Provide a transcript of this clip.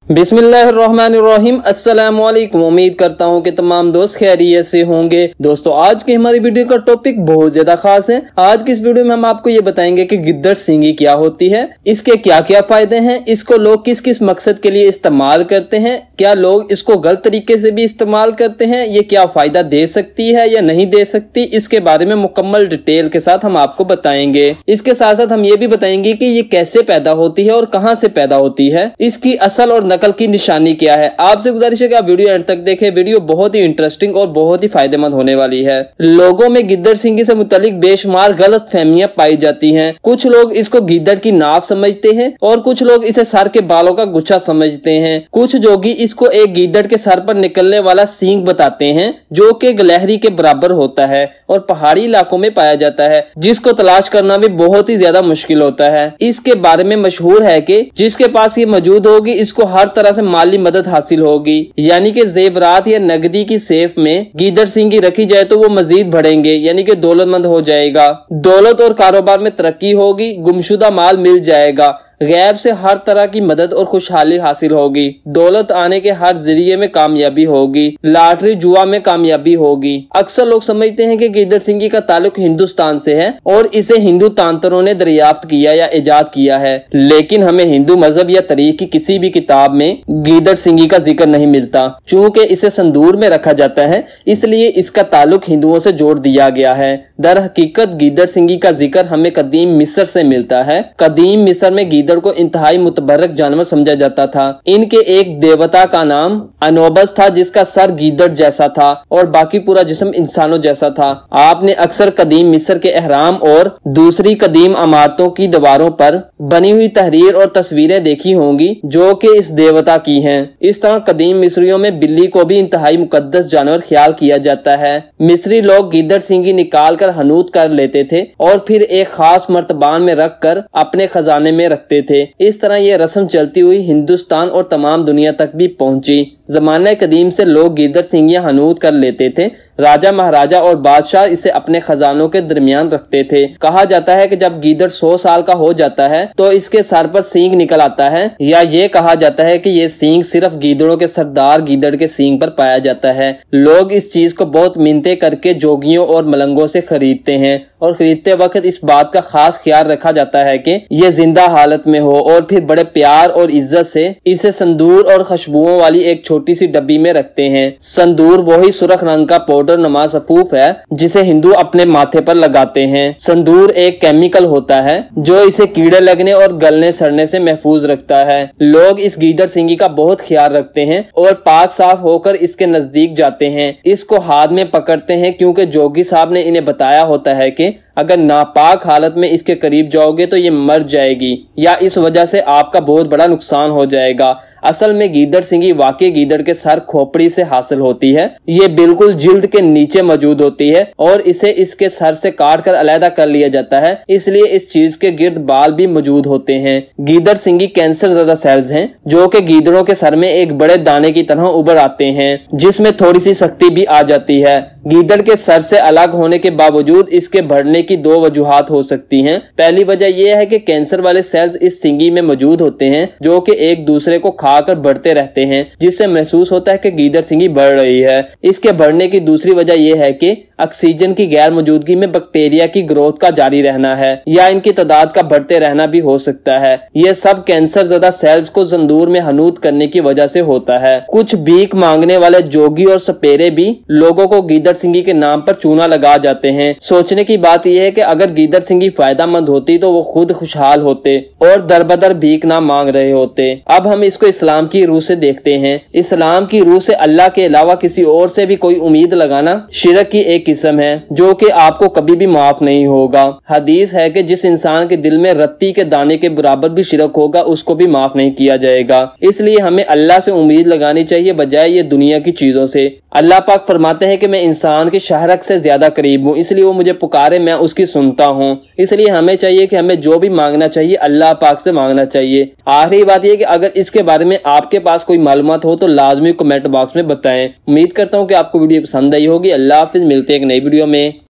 बिस्मिल्लाहिर्रहमानिर्रहीम। अस्सलाम वालेकुम। उम्मीद करता हूँ कि तमाम दोस्त खैरियत से होंगे। दोस्तों, आज की हमारी वीडियो का टॉपिक बहुत ज्यादा खास है। आज की इस वीडियो में हम आपको ये बताएंगे कि गिद्दड़ सिंगी क्या होती है, इसके क्या क्या फायदे हैं, इसको लोग किस किस मकसद के लिए इस्तेमाल करते हैं, क्या लोग इसको गलत तरीके से भी इस्तेमाल करते हैं, ये क्या फायदा दे सकती है या नहीं दे सकती, इसके बारे में मुकम्मल डिटेल के साथ हम आपको बताएंगे। इसके साथ साथ हम ये भी बताएंगे कि ये कैसे पैदा होती है और कहाँ से पैदा होती है, इसकी असल और नकल की निशानी क्या है। आपसे गुजारिश है कि आप वीडियो एंड तक देखें। वीडियो बहुत ही इंटरेस्टिंग और बहुत ही फायदेमंद होने वाली है। लोगों में गिद्दड़ सिंगी से मुतालिक बेशुमार गलत फहमियां पाई जाती हैं। कुछ लोग इसको गिद्दड़ की नाव समझते हैं और कुछ लोग इसे सर के बालों का गुच्छा समझते हैं। कुछ जोगी इसको एक गिद्दड़ के सर पर निकलने वाला सींग बताते हैं जो कि गिलहरी के बराबर होता है और पहाड़ी इलाकों में पाया जाता है, जिसको तलाश करना भी बहुत ही ज्यादा मुश्किल होता है। इसके बारे में मशहूर है कि जिसके पास ये मौजूद होगी इसको हर तरह से माली मदद हासिल होगी, यानी कि जेवरात या नकदी की सेफ में गिद्दड़ सिंगी रखी जाए तो वो मजीद बढ़ेंगे, यानी कि दौलतमंद हो जाएगा। दौलत और कारोबार में तरक्की होगी, गुमशुदा माल मिल जाएगा, गैब से हर तरह की मदद और खुशहाली हासिल होगी, दौलत आने के हर जरिए में कामयाबी होगी, लॉटरी जुआ में कामयाबी होगी। अक्सर लोग समझते हैं कि गिद्दड़ सिंगी का ताल्लुक हिंदुस्तान से है और इसे हिंदू तांत्रों ने दरियाफ्त किया या इजाद किया है, लेकिन हमें हिंदू मजहब या तारीख की किसी भी किताब में गिद्दड़ सिंगी का जिक्र नहीं मिलता। चूँकि इसे संदूर में रखा जाता है इसलिए इसका ताल्लुक हिंदुओं से जोड़ दिया गया है। दर हकीकत गिद्दड़ सिंगी का जिक्र हमें कदीम मिस्र से मिलता है। कदीम मिस्र में गिद्दड़ को इंतहाई मुतबर्रक जानवर समझा जाता था। इनके एक देवता का नाम अनोबस था जिसका सर गिद्दड़ जैसा था और बाकी पूरा जिस्म इंसानों जैसा था। आपने अक्सर कदीम मिस्र के एहराम और दूसरी कदीम इमारतों की दीवारों पर बनी हुई तहरीर और तस्वीरें देखी होंगी जो कि इस देवता की हैं। इस तरह कदीम मिस्रियों में बिल्ली को भी इंतहाई मुकद्दस जानवर ख्याल किया जाता है। मिस्री लोग गिद्दड़ सिंगी निकाल कर हनूत कर लेते थे और फिर एक खास मर्तबान में रख कर अपने खजाने में रखते थे। इस तरह ये रस्म चलती हुई हिंदुस्तान और तमाम दुनिया तक भी पहुंची। जमाने कदीम से लोग गिद्दड़ सिंगियां हनूत कर लेते थे। राजा महाराजा और बादशाह इसे अपने खजानों के दरमियान रखते थे। कहा जाता है कि जब गिद्दड़ 100 साल का हो जाता है तो इसके सर पर सींग निकल आता है, या ये कहा जाता है कि ये सींग सिर्फ गिद्दड़ों के सरदार गिद्दड़ के सींग पर पाया जाता है। लोग इस चीज को बहुत मिन्नतें करके जोगियों और मलंगों से खरीदते हैं और खरीदते वक्त इस बात का खास ख्याल रखा जाता है कि ये जिंदा हालत में हो और फिर बड़े प्यार और इज्जत से इसे संदूर और खुशबुओं वाली एक छोटी सी डब्बी में रखते हैं। संदूर वही सुर्ख रंग का पाउडर नुमा सफूफ है जिसे हिंदू अपने माथे पर लगाते हैं। संदूर एक केमिकल होता है जो इसे कीड़े लगने और गलने सड़ने से महफूज रखता है। लोग इस गिद्दड़ सिंगी का बहुत ख्याल रखते हैं और पाक साफ होकर इसके नजदीक जाते हैं, इसको हाथ में पकड़ते हैं, क्योंकि जोगी साहब ने इन्हें बताया होता है कि अगर नापाक हालत में इसके करीब जाओगे तो ये मर जाएगी या इस वजह से आपका बहुत बड़ा नुकसान हो जाएगा। असल में गिद्दड़ सिंगी वाकई गिद्दड़ के सर खोपड़ी से हासिल होती है। ये बिल्कुल जिल्द के नीचे मौजूद होती है और इसे इसके सर से काट कर अलहदा कर लिया जाता है, इसलिए इस चीज के गिर्द बाल भी मौजूद होते हैं। गिद्दड़ सिंगी कैंसर ज़्यादा सेल्स हैं जो कि गिद्दड़ों के सर में एक बड़े दाने की तरह उभर आते हैं जिसमें थोड़ी सी सख्ती भी आ जाती है। गिद्दड़ के सर से अलग होने के बावजूद इसके बढ़ने की दो वजूहात हो सकती हैं। पहली वजह यह है कि कैंसर वाले सेल्स इस सिंगी में मौजूद होते हैं जो कि एक दूसरे को खाकर बढ़ते रहते हैं, जिससे महसूस होता है कि गिद्दड़ सिंगी बढ़ रही है। इसके बढ़ने की दूसरी वजह यह है कि ऑक्सीजन की गैर मौजूदगी में बैक्टीरिया की ग्रोथ का जारी रहना है या इनकी तादाद का बढ़ते रहना भी हो सकता है। यह सब कैंसर ज़्यादा सेल्स को संदूर में हनूत करने की वजह से होता है। कुछ भीख मांगने वाले जोगी और सपेरे भी लोगों को गिद्दड़ सिंगी के नाम पर चूना लगा जाते हैं। सोचने की बात यह है कि अगर गिद्दड़ सिंगी फायदेमंद होती तो वो खुद खुशहाल होते और दरबदर भीख ना मांग रहे होते। अब हम इसको इस्लाम की रूह से देखते हैं। इस्लाम की रूह से अल्लाह के अलावा किसी और से भी कोई उम्मीद लगाना शिरक की एक किस्म है जो कि आपको कभी भी माफ नहीं होगा। हदीस है कि जिस इंसान के दिल में रत्ती के दाने के बराबर भी शिरक होगा उसको भी माफ नहीं किया जाएगा। इसलिए हमें अल्लाह से उम्मीद लगानी चाहिए बजाय ये दुनिया की चीजों से। अल्लाह पाक फरमाते हैं कि मैं इंसान के शहरक से ज्यादा करीब हूँ, इसलिए वो मुझे पुकारे मैं उसकी सुनता हूँ। इसलिए हमें चाहिए कि हमें जो भी मांगना चाहिए अल्लाह पाक से मांगना चाहिए। आखिरी बात यह कि अगर इसके बारे में आपके पास कोई मालूमात हो तो लाजमी कमेंट बॉक्स में बताएं। उम्मीद करता हूँ कि आपको वीडियो पसंद आई होगी। अल्लाह हाफिज, मिलते हैं एक नई वीडियो में।